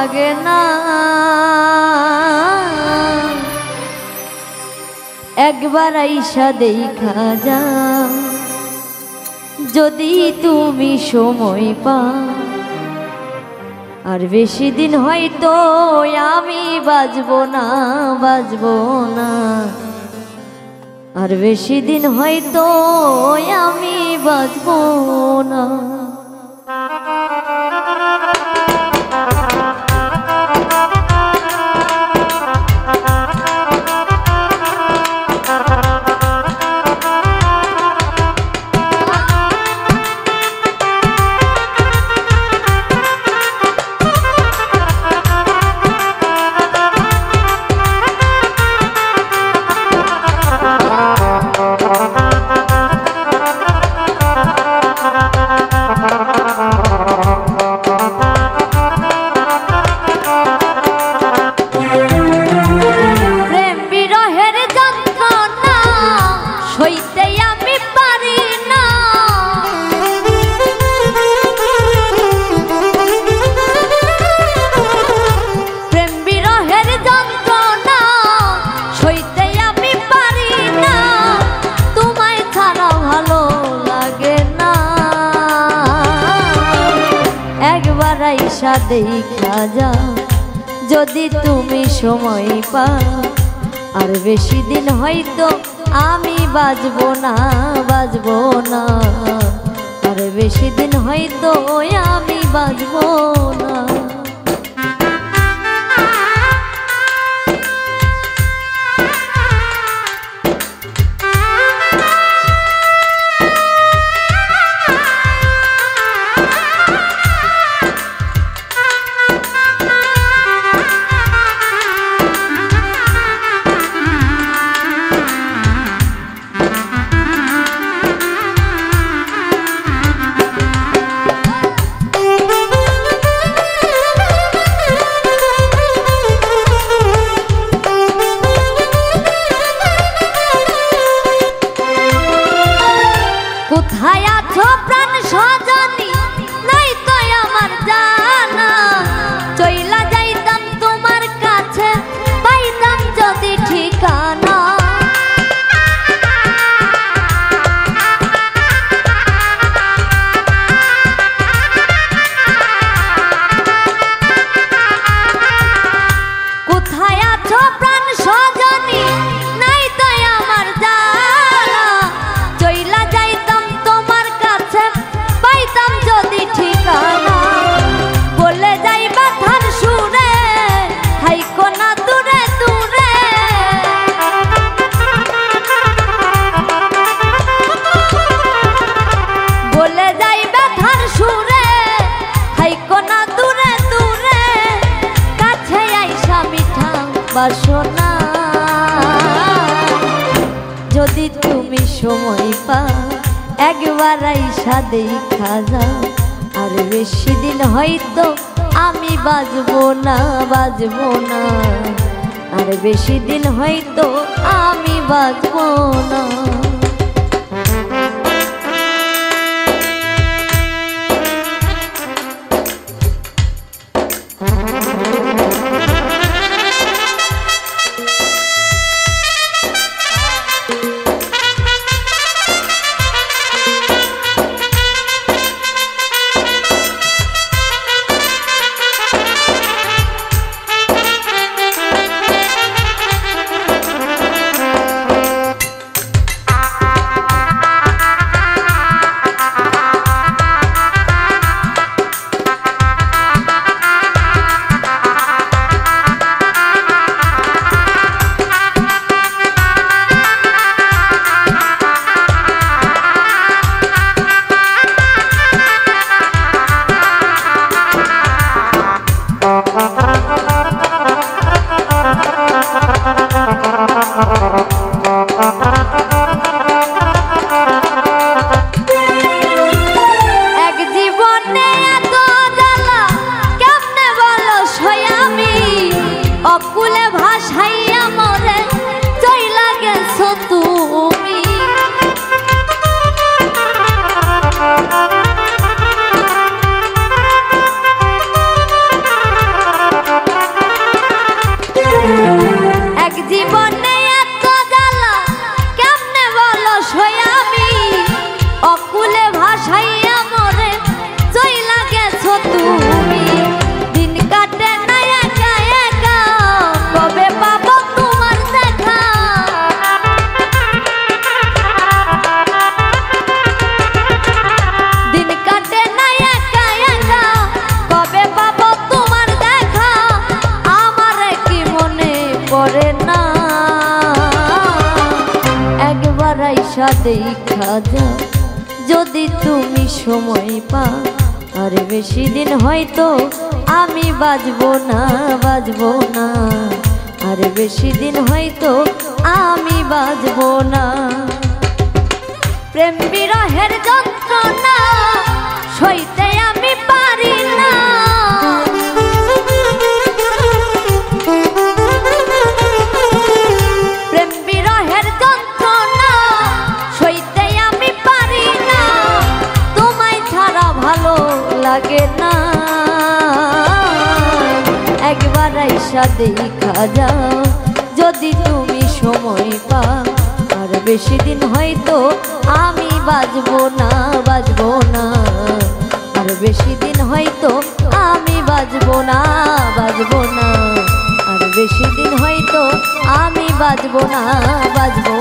লাগে না, একবার আইসা দেখা যাও যদি তুমি সময় পাও। আর বেশি দিন হয়তো আমি বাঁচবো না, বাঁচবো না। আর বেশি দিন হয়তো আমি বাঁচবো না। আইসা দেখা যাও যদি তুমি সময় পাও। আর বেশি দিন হয়তো আমি বাঁচবো না, বাঁচবো না। আর বেশি দিন হয়তো আমি বাঁচবো না। কোথায় আছো প্রাণ সজনী, নাই তো আমার জানা। চইলা যাইতাম তোমার কাছে, পাইতাম যদি ঠিকানা। কোথায় আছো প্রাণ সজনী, নাই তো আমার জানা। চইলা যাইতাম তোমার কাছে, পাইতাম যদি ঠিকানা। বলে যাইবা ধান সুরে, হাইকো না দূরে দূরে। বলে যাইবা ধান সুরে, হাইকো না দূরে দূরে। কাছে আইসা মিঠা বাসনা যদি তুমি সময় পাও। একবার আইসা দেখা যাও। আর বেশি দিন হয়তো আমি বাঁচবো না, বাঁচবো না। আর বেশি দিন হয়তো আমি বাঁচবো না। দেখা যাও যদি তুমি সময় পাও। আর বেশি দিন হয়তো আমি বাঁচবো না, বাঁচবো না। আর বেশি দিন হয়তো আমি বাঁচবো না। প্রেম বিরহের যন্ত্রণা সইতে আমি পারি না। প্রেম বিরহের যন্ত্রণা সইতে আমি পারি না। তোমায় ছাড়া ভালো লাগে না। একবার আইসা দেখা যাও যদি তুমি সময় পাও। আর বেশি দিন হয়তো আমি বাঁচবো না, বাঁচবো না। আর বেশি দিন হয়তো আমি বাঁচবো না, বাঁচবো না। আর বেশি দিন হয়তো আমি বাঁচবো না, বাঁচবো